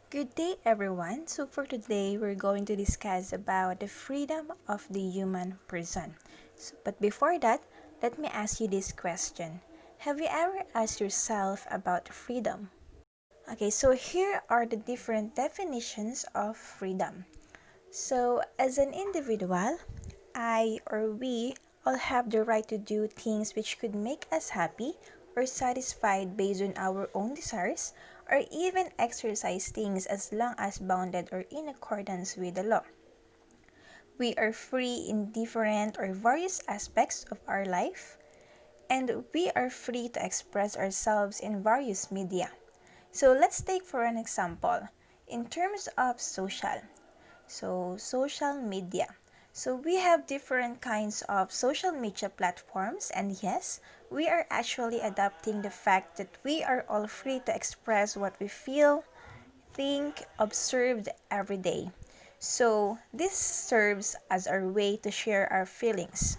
Good day everyone. So for today, we're going to discuss about the freedom of the human person. But before that, let me ask you this question. Have you ever asked yourself about freedom? Okay, so here are the different definitions of freedom. So as an individual, I or we all have the right to do things which could make us happy or satisfied based on our own desires, or even exercise things as long as bounded or in accordance with the law. We are free in different or various aspects of our life, and we are free to express ourselves in various media. So let's take for an example, in terms of social media. So we have different kinds of social media platforms, and yes, we are actually adopting the fact that we are all free to express what we feel, think, observe every day. So this serves as our way to share our feelings.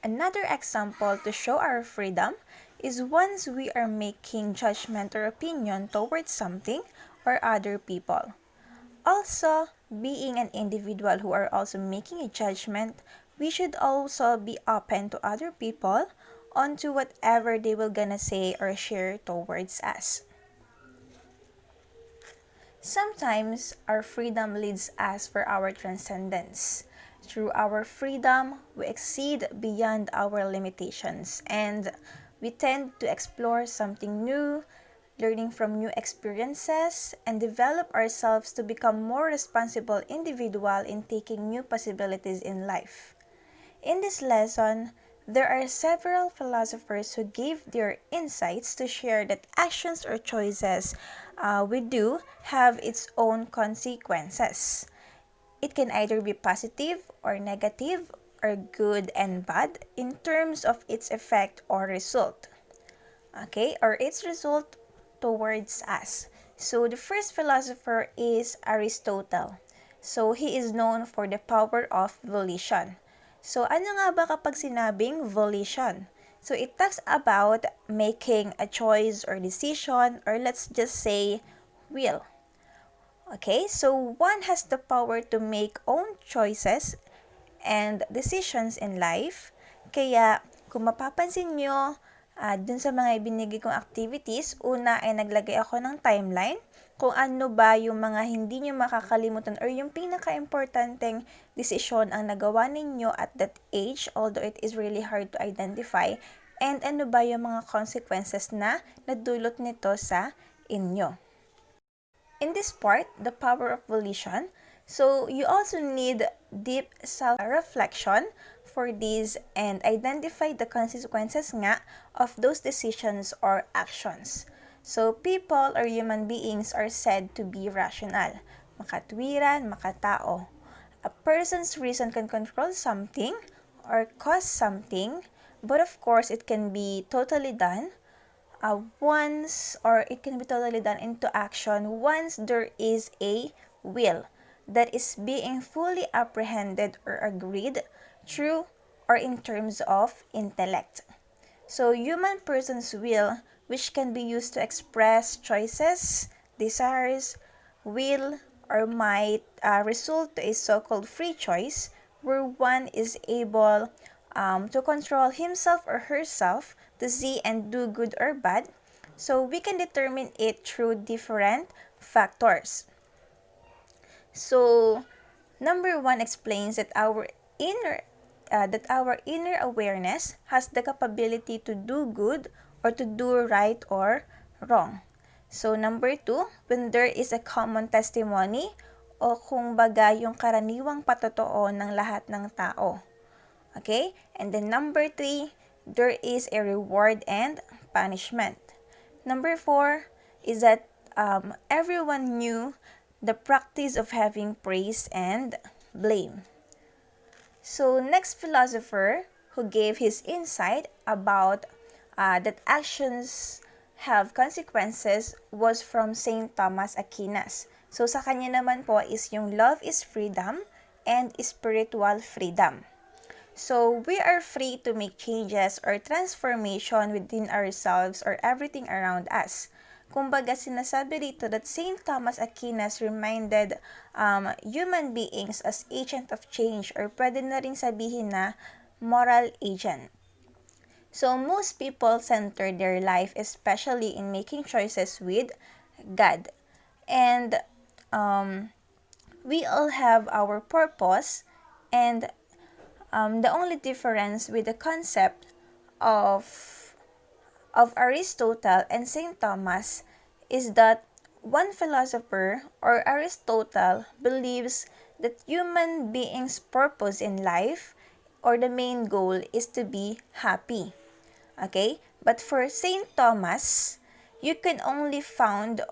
Another example to show our freedom is once we are making judgment or opinion towards something or other people. Also, being an individual who are also making a judgment, we should also be open to other people onto whatever they will gonna say or share towards us. Sometimes our freedom leads us for our transcendence. Through our freedom, we exceed beyond our limitations and we tend to explore something new, learning from new experiences, and develop ourselves to become more responsible individual in taking new possibilities in life. In this lesson, there are several philosophers who gave their insights to share that actions or choices we do have its own consequences. It can either be positive or negative or good and bad in terms of its effect or result. Okay, or its result towards us. So the first philosopher is Aristotle. So he is known for the power of volition. So ano nga ba kapag sinabing volition? So it talks about making a choice or decision, or let's just say will. Okay, so one has the power to make own choices and decisions in life. Kaya kung mapapansin nyo, dun sa mga ibinigay kong activities, una ay naglagay ako ng timeline kung ano ba yung mga hindi nyo makakalimutan or yung pinaka-importanteng desisyon ang nagawa ninyo at that age, although it is really hard to identify, and ano ba yung mga consequences na nadulot nito sa inyo. In this part, the power of volition, so you also need deep self-reflection for this and identify the consequences nga of those decisions or actions. So people or human beings are said to be rational, makatwiran, makatao. A person's reason can control something or cause something, but of course it can be totally done it can be totally done into action once there is a will that is being fully apprehended or agreed through or in terms of intellect. So human person's will, which can be used to express choices, desires, will, or might result to a so-called free choice where one is able to control himself or herself to see and do good or bad. So we can determine it through different factors. So number one explains that our inner awareness has the capability to do good or to do right or wrong. So number two, when there is a common testimony o kung baga yung karaniwang patotoo ng lahat ng tao. Okay? And then number three, there is a reward and punishment. Number four is that everyone knew the practice of having praise and blame. So next philosopher who gave his insight about that actions have consequences was from Saint Thomas Aquinas. So sa kanya naman po is yung love is freedom and spiritual freedom. So we are free to make changes or transformation within ourselves or everything around us. Kumbaga, sinasabi rito that St. Thomas Aquinas reminded human beings as agent of change, or pwede na rin sabihin na moral agent. So, most people center their life, especially in making choices with God. And we all have our purpose, and the only difference with the concept of Aristotle and St. Thomas is that one philosopher, or Aristotle, believes that human beings' purpose in life, or the main goal, is to be happy. Okay? But for St. Thomas, you can only found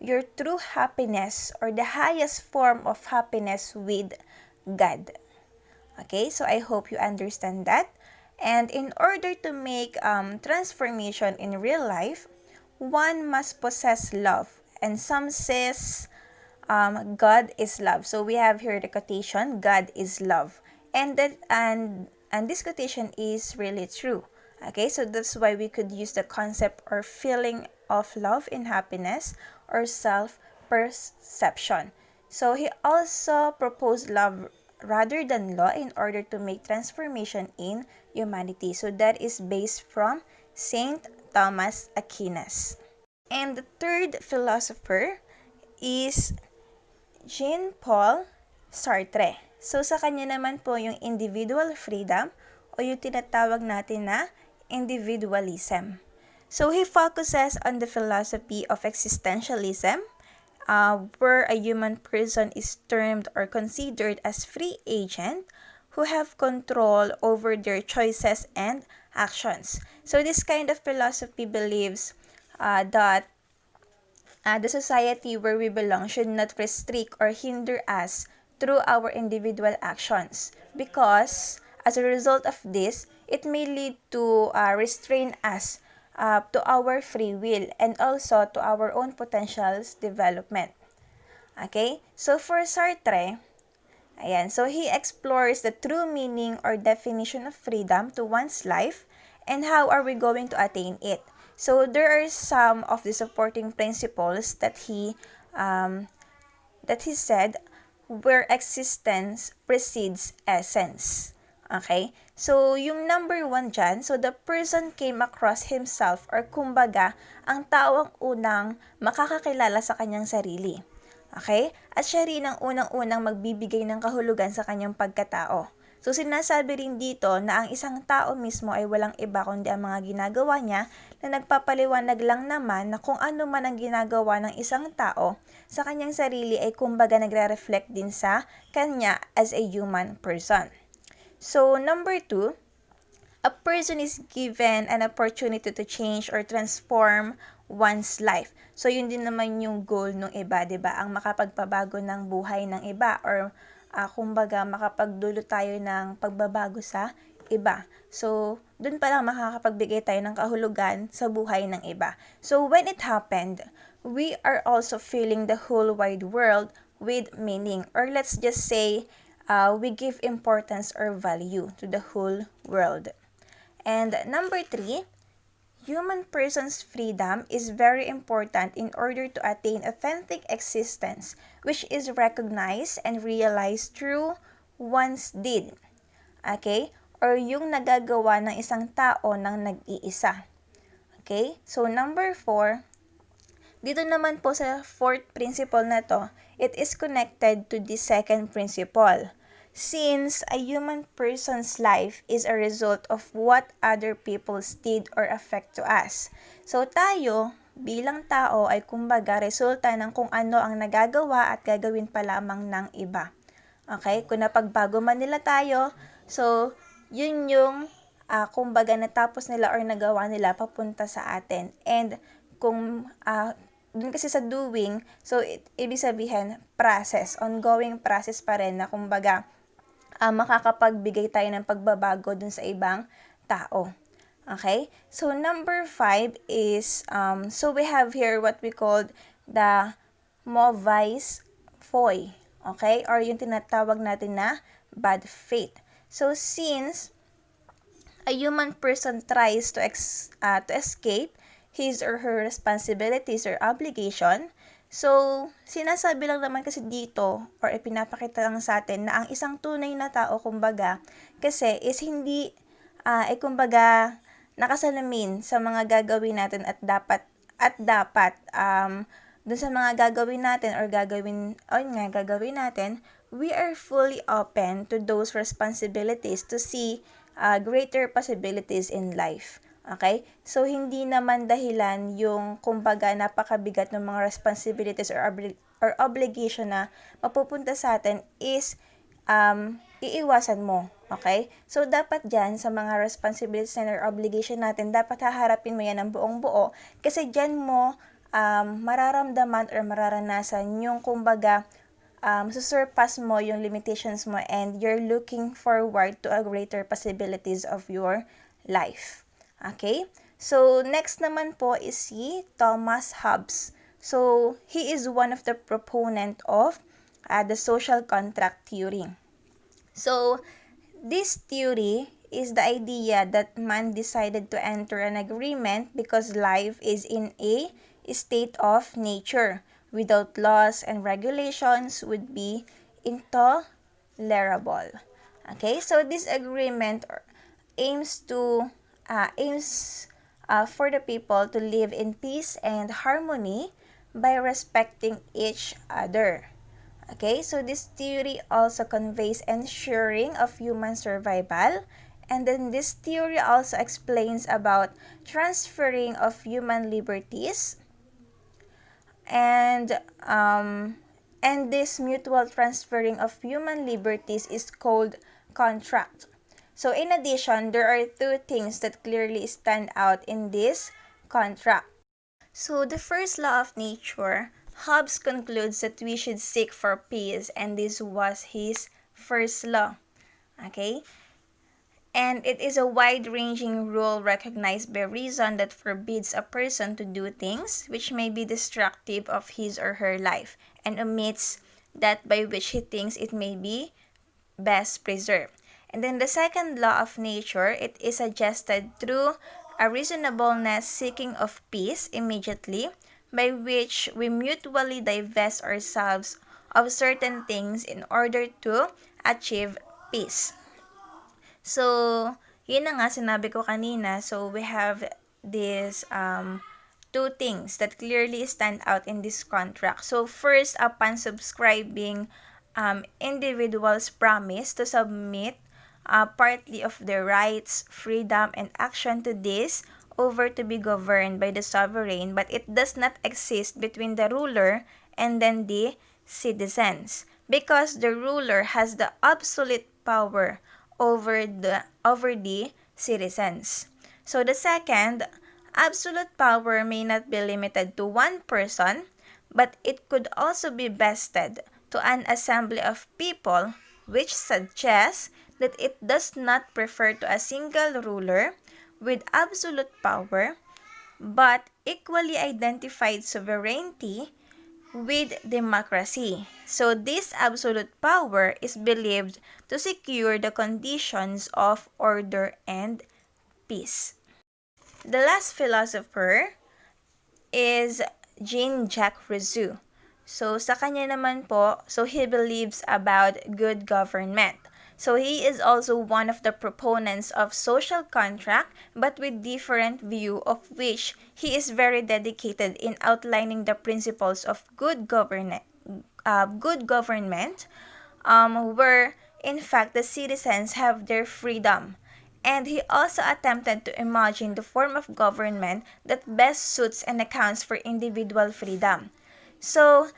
your true happiness, or the highest form of happiness, with God. Okay? So I hope you understand that. And in order to make transformation in real life, one must possess love. And some says God is love. So we have here the quotation, God is love. And this quotation is really true. Okay, so that's why we could use the concept or feeling of love and happiness, or self-perception. So he also proposed love rather than law in order to make transformation in humanity. So that is based from Saint Thomas Aquinas. And the third philosopher is Jean-Paul Sartre. So sa kanya naman po yung individual freedom, o yung tinatawag natin na individualism. So he focuses on the philosophy of existentialism, where a human person is termed or considered as free agent who have control over their choices and actions. So this kind of philosophy believes that the society where we belong should not restrict or hinder us through our individual actions, because as a result of this, it may lead to restrain us to our free will, and also to our own potential's development. Okay? So for Sartre, ayan, so he explores the true meaning or definition of freedom to one's life, and how are we going to attain it. So there are some of the supporting principles that he said, where existence precedes essence. Okay? So, yung number 1 dyan, so the person came across himself, or kumbaga, ang tao ang unang makakakilala sa kanyang sarili. Okay? At siya rin ang unang-unang magbibigay ng kahulugan sa kanyang pagkatao. So, sinasabi rin dito na ang isang tao mismo ay walang iba kundi ang mga ginagawa niya, na nagpapaliwanag lang naman na kung ano man ang ginagawa ng isang tao sa kanyang sarili ay kumbaga nagre-reflect din sa kanya as a human person. So, number 2, a person is given an opportunity to change or transform one's life. So, yun din naman yung goal ng iba, diba? Ang makapagpabago ng buhay ng iba, or kumbaga makapagdulot tayo ng pagbabago sa iba. So, dun pa lang makakapagbigay tayo ng kahulugan sa buhay ng iba. So, when it happened, we are also filling the whole wide world with meaning. Or let's just say, we give importance or value to the whole world. And number 3, human person's freedom is very important in order to attain authentic existence, which is recognized and realized through one's deed. Okay? Or yung nagagawa ng isang tao ng nag-iisa. Okay? So, number 4, dito naman po sa fourth principle na to, it is connected to the second principle. Since a human person's life is a result of what other people's did or affect to us. So tayo, bilang tao, ay kumbaga resulta ng kung ano ang nagagawa at gagawin pa lamang ng iba. Okay? Kung napagbago man nila tayo, so yun yung kumbaga natapos nila or nagawa nila papunta sa atin. And kung dun kasi sa doing, so ibig sabihin process, ongoing process pa rin na kumbaga makakapagbigay tayo ng pagbabago dun sa ibang tao. Okay? So, number 5 is, so we have here what we called the mauvaise foi. Okay? Or yung tinatawag natin na bad faith. So, since a human person tries to escape his or her responsibilities or obligation. So, sinasabi lang naman kasi dito or ipinapakita lang sa atin na ang isang tunay na tao, kumbaga, kasi is hindi, kumbaga, nakasalamin sa mga gagawin natin at dapat, dun sa mga gagawin natin or gagawin natin, we are fully open to those responsibilities to see greater possibilities in life. Okay? So, hindi naman dahilan yung, kumbaga, napakabigat ng mga responsibilities or obligation na mapupunta sa atin is iiwasan mo. Okay? So, dapat dyan, sa mga responsibilities or obligation natin, dapat haharapin mo yan ng buong buo kasi dyan mo mararamdaman or mararanasan yung, kumbaga, susurpass mo yung limitations mo and you're looking forward to a greater possibilities of your life. Okay? So, next naman po is si Thomas Hobbes. So, he is one of the proponent of the social contract theory. So, this theory is the idea that man decided to enter an agreement because life is in a state of nature. Without laws and regulations would be intolerable. Okay? So, this agreement aims for the people to live in peace and harmony by respecting each other. Okay, so this theory also conveys ensuring of human survival, and then this theory also explains about transferring of human liberties, and this mutual transferring of human liberties is called contract. So, in addition, there are two things that clearly stand out in this contract. So, the first law of nature, Hobbes concludes that we should seek for peace, and this was his first law. Okay? And it is a wide-ranging rule recognized by reason that forbids a person to do things which may be destructive of his or her life, and omits that by which he thinks it may be best preserved. And then the second law of nature, it is suggested through a reasonableness seeking of peace immediately, by which we mutually divest ourselves of certain things in order to achieve peace. So, yun na nga sinabi ko kanina. So, we have this two things that clearly stand out in this contract. So, first, upon subscribing, individuals promise to submit partly of their rights, freedom, and action to this over to be governed by the sovereign, but it does not exist between the ruler and then the citizens, because the ruler has the absolute power over the citizens. So the second, absolute power may not be limited to one person, but it could also be vested to an assembly of people, which suggests that it does not refer to a single ruler with absolute power, but equally identified sovereignty with democracy. So this absolute power is believed to secure the conditions of order and peace. The last philosopher is Jean-Jacques Rousseau. So sa kanya naman po, so he believes about good government. So he is also one of the proponents of social contract, but with different view, of which he is very dedicated in outlining the principles of good government, where in fact the citizens have their freedom. And he also attempted to imagine the form of government that best suits and accounts for individual freedom. So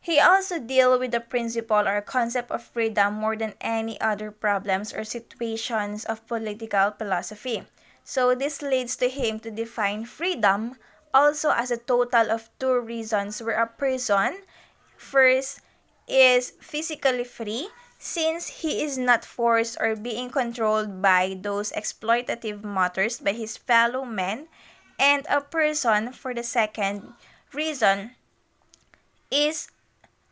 he also deals with the principle or concept of freedom more than any other problems or situations of political philosophy. So this leads to him to define freedom also as a total of two reasons, where a person first is physically free, since he is not forced or being controlled by those exploitative motives by his fellow men, and a person, for the second reason, is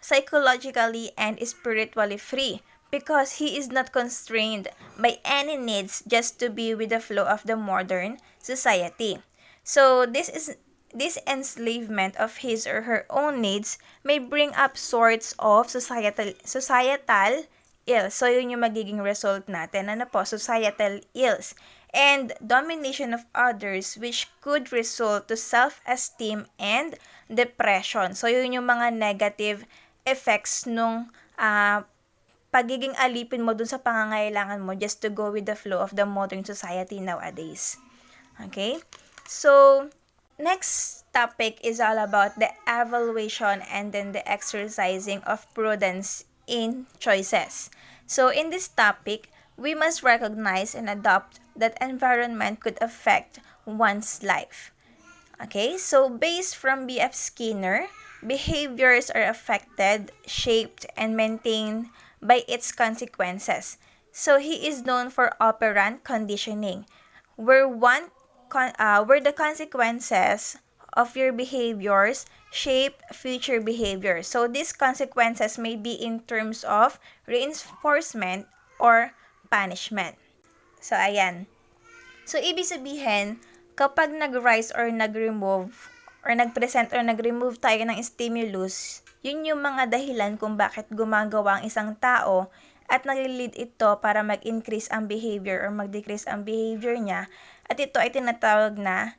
psychologically and spiritually free, because he is not constrained by any needs just to be with the flow of the modern society. So this enslavement of his or her own needs may bring up sorts of societal ills. So yun yung magiging result natin. Ano po? Societal ills. And domination of others, which could result to self-esteem and depression. So yun yung mga negative effects nung pagiging alipin mo dun sa pangangailangan mo just to go with the flow of the modern society nowadays. Okay? So, next topic is all about the evaluation and then the exercising of prudence in choices. So, in this topic, we must recognize and adopt that environment could affect one's life. Okay, so based from B.F. Skinner, behaviors are affected, shaped, and maintained by its consequences. So he is known for operant conditioning, where the consequences of your behaviors shape future behavior. So these consequences may be in terms of reinforcement or punishment. So ayan. So ibig sabihin, kapag nag-rise or nag-remove or nag-present or nag-remove tayo ng stimulus, yun yung mga dahilan kung bakit gumagawa ang isang tao at nag-lead ito para mag-increase ang behavior or mag-decrease ang behavior niya. At ito ay tinatawag na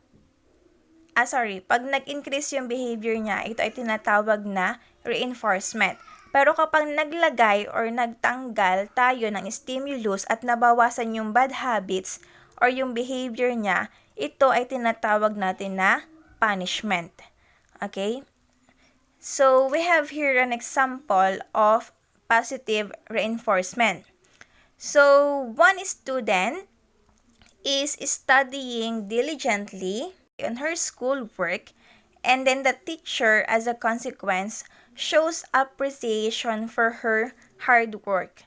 pag nag-increase yung behavior niya, ito ay tinatawag na reinforcement. Pero kapag naglagay or nagtanggal tayo ng stimulus at nabawasan yung bad habits or yung behavior niya, ito ay tinatawag natin na punishment. Okay? So, we have here an example of positive reinforcement. So, one student is studying diligently on her schoolwork, and then the teacher, as a consequence, shows appreciation for her hard work.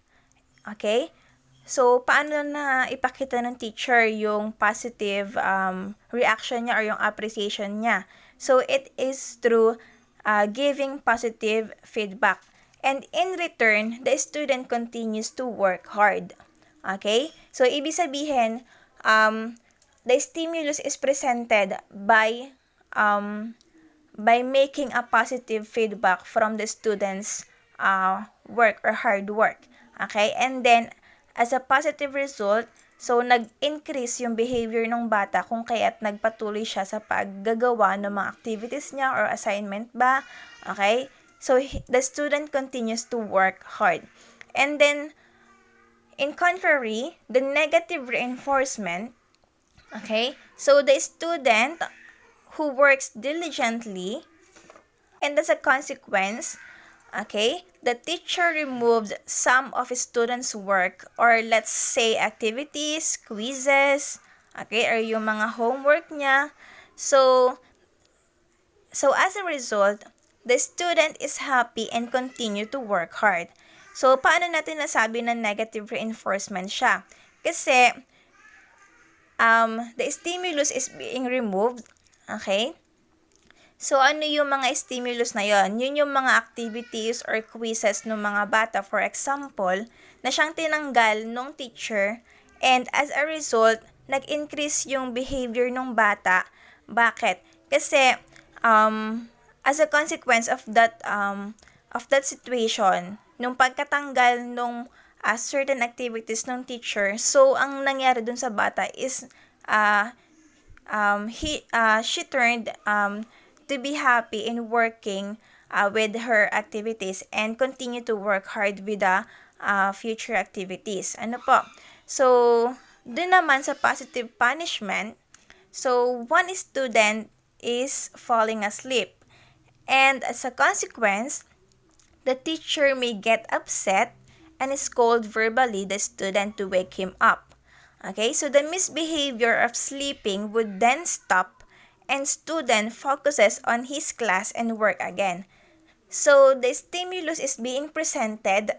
Okay? So, paano na ipakita ng teacher yung positive reaction niya or yung appreciation niya? So, it is through giving positive feedback. And in return, the student continues to work hard. Okay? So, ibig sabihin, the stimulus is presented by making a positive feedback from the student's work or hard work. Okay? And then, as a positive result, so nag-increase yung behavior ng bata kung kaya't nagpatuloy siya sa paggagawa ng mga activities niya or assignment ba. Okay? So, the student continues to work hard. And then, in contrary, the negative reinforcement, okay? So, the student who works diligently, and as a consequence, okay, the teacher removed some of his students' work, or let's say activities, quizzes, okay, or yung mga homework niya. So as a result, the student is happy and continue to work hard. So, paano natin nasabi na negative reinforcement siya? Kasi, the stimulus is being removed, okay? So, ano yung mga stimulus na yon? Yun yung mga activities or quizzes ng mga bata, for example, na siyang tinanggal ng teacher, and as a result, nag-increase yung behavior ng bata. Bakit? Kasi, as a consequence of that situation, nung pagkatanggal nung certain activities ng teacher, so, ang nangyari dun sa bata is, she turned, to be happy in working with her activities and continue to work hard with the future activities. Ano po? So, dun naman sa positive punishment, so one student is falling asleep. And as a consequence, the teacher may get upset and scold verbally the student to wake him up. Okay? So, the misbehavior of sleeping would then stop and student focuses on his class and work again. So, the stimulus is being presented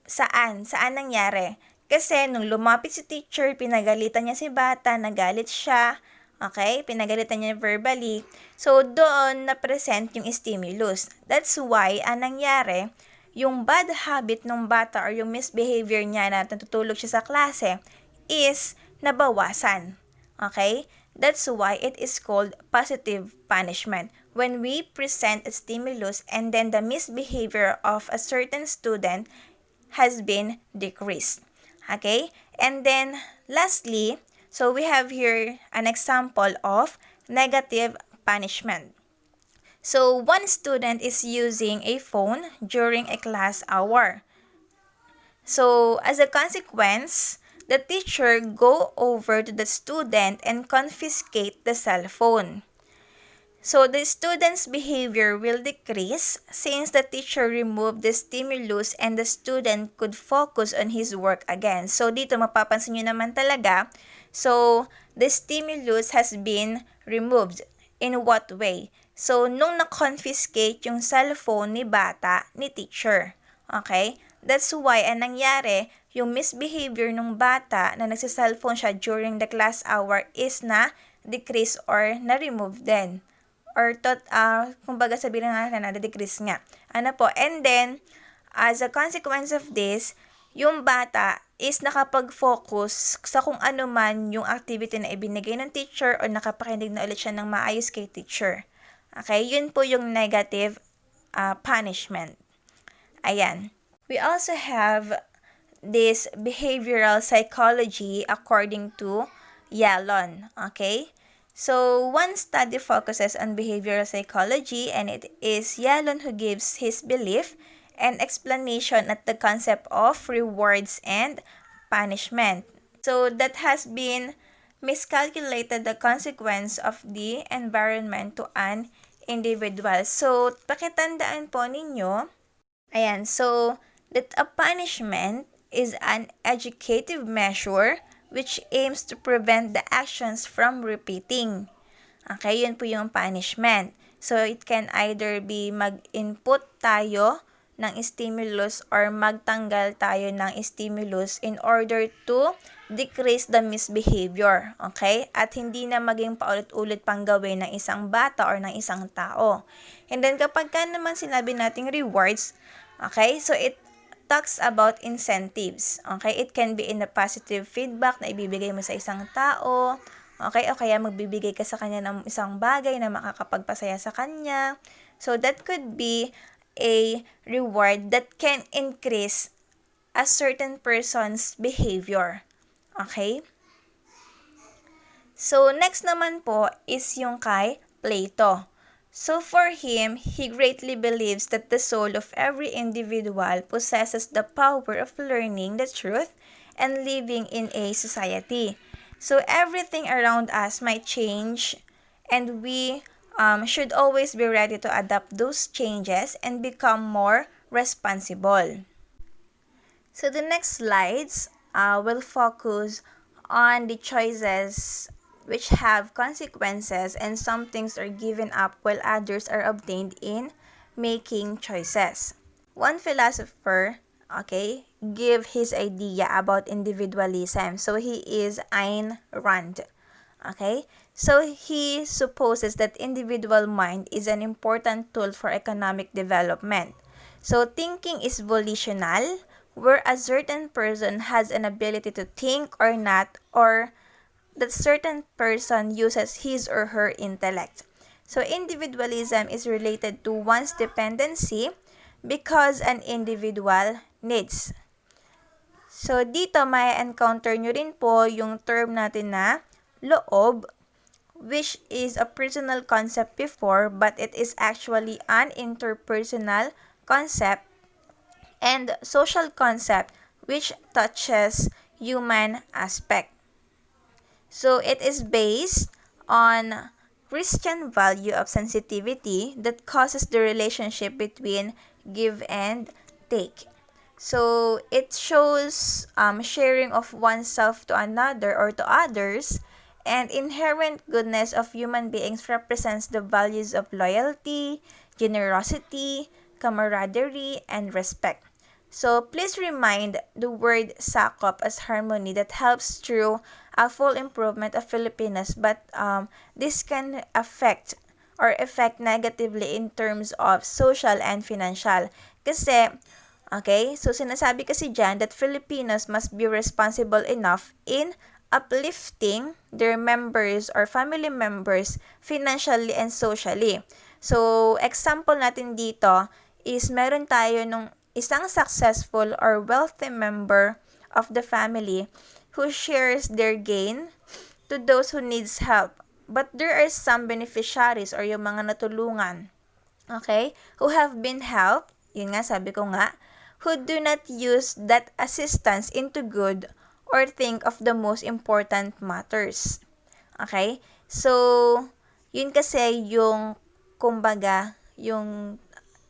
saan? Saan nangyari? Kasi nung lumapit si teacher, pinagalitan niya si bata, nagalit siya, okay? Pinagalitan niya verbally. So, doon na-present yung stimulus. That's why, ang nangyari, yung bad habit ng bata or yung misbehavior niya na natutulog siya sa klase is nabawasan. Okay? That's why it is called positive punishment. When we present a stimulus and then the misbehavior of a certain student has been decreased. Okay? And then lastly, so we have here an example of negative punishment. So one student is using a phone during a class hour. So as a consequence, the teacher go over to the student and confiscate the cell phone. So the student's behavior will decrease since the teacher removed the stimulus and the student could focus on his work again. So dito mapapansin nyo naman talaga, so the stimulus has been removed. In what way? So nung na-confiscate yung cellphone ni bata ni teacher. Okay? That's why ang nangyari, yung misbehavior ng bata na nagsa-cellphone siya during the class hour is na-decrease or na-remove din. Or kumbaga sabihin nga na decrease nga. Ano po? And then, as a consequence of this, yung bata is nakapag-focus sa kung ano man yung activity na ibinigay ng teacher o nakapakinig na ulit siya ng maayos kay teacher. Okay? Yun po yung negative punishment. Ayan. We also have this behavioral psychology according to Yalon. Okay? So, one study focuses on behavioral psychology and it is Yalon who gives his belief and explanation at the concept of rewards and punishment. So, that has been miscalculated the consequence of the environment to an individual. So, pakitandaan po ninyo, ayan, so, that a punishment is an educative measure which aims to prevent the actions from repeating. Okay, yun po yung punishment. So, it can either be mag-input tayo ng stimulus or magtanggal tayo ng stimulus in order to decrease the misbehavior. Okay? At hindi na maging paulit-ulit pang gawin ng isang bata or ng isang tao. And then, kapag ka naman sinabi nating rewards, okay, so it talks about incentives. Okay? It can be in a positive feedback na ibibigay mo sa isang tao. Okay? O kaya magbibigay ka sa kanya ng isang bagay na makakapagpasaya sa kanya. So, that could be a reward that can increase a certain person's behavior. Okay? So, next naman po is yung kay Plato. So for him, he greatly believes that the soul of every individual possesses the power of learning the truth and living in a society. So everything around us might change and we should always be ready to adapt those changes and become more responsible. So the next slides will focus on the choices which have consequences, and some things are given up while others are obtained in making choices. One philosopher, okay, give his idea about individualism. So he is Ayn Rand. Okay? So he supposes that individual mind is an important tool for economic development. So thinking is volitional, where a certain person has an ability to think or not, or that certain person uses his or her intellect. So individualism is related to one's dependency because an individual needs. So dito may encounter nyo rin po yung term natin na loob, which is a personal concept before, but it is actually an interpersonal concept and social concept which touches human aspect. So it is based on Christian value of sensitivity that causes the relationship between give and take. So it shows sharing of oneself to another or to others, and inherent goodness of human beings represents the values of loyalty, generosity, camaraderie, and respect. So please remind the word sakop as harmony that helps through a full improvement of Filipinos, but this can affect negatively in terms of social and financial. Kasi, okay, so sinasabi kasi dyan that Filipinos must be responsible enough in uplifting their members or family members financially and socially. So, example natin dito is meron tayo nung isang successful or wealthy member of the family who shares their gain to those who needs help. But there are some beneficiaries or yung mga natulungan, okay, who have been helped, yun nga sabi ko nga, who do not use that assistance into good or think of the most important matters. Okay? So, yun kasi yung, kumbaga, yung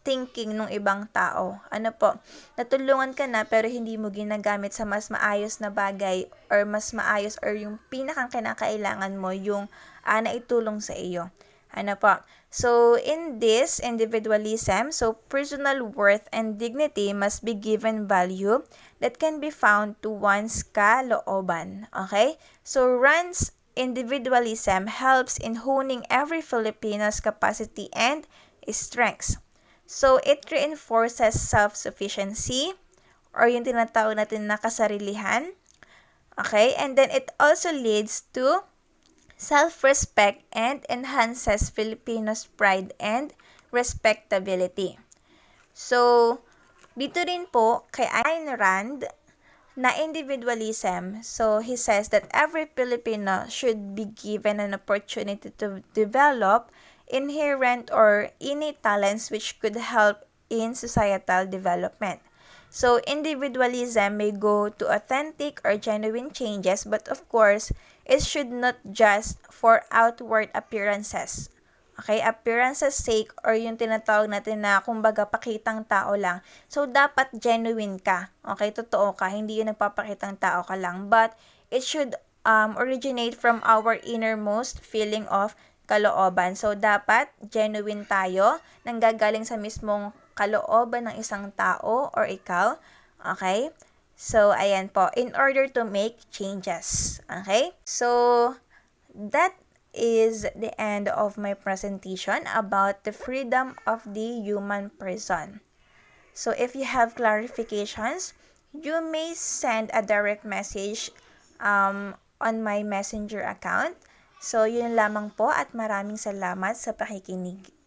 thinking ng ibang tao. Ano po, natulungan ka na pero hindi mo ginagamit sa mas maayos na bagay or mas maayos or yung pinakang kinakailangan mo yung naitulong sa iyo. Ano po? So, in this individualism, so personal worth and dignity must be given value that can be found to one's kalooban. Okay? So, Rand's individualism helps in honing every Filipino's capacity and strengths. So, it reinforces self-sufficiency or yung tinatawag natin na kasarilihan. Okay? And then, it also leads to self-respect and enhances Filipinos' pride and respectability. So, dito rin po kay Ayn Rand na individualism, so he says that every Filipino should be given an opportunity to develop inherent or innate talents which could help in societal development. So, individualism may go to authentic or genuine changes, but of course, it should not just for outward appearances. Okay, appearances sake or yung tinatawag natin na kumbaga pakitang tao lang. So, dapat genuine ka. Okay, totoo ka. Hindi yung nagpapakitang tao ka lang. But, it should originate from our innermost feeling of kalooban. So, dapat genuine tayo, nanggagaling sa mismong kalooban ng isang tao or ikaw. Okay? So, ayan po. In order to make changes. Okay? So, that is the end of my presentation about the freedom of the human person. So, if you have clarifications, you may send a direct message on my messenger account. So, yun lamang po at maraming salamat sa pakikinig.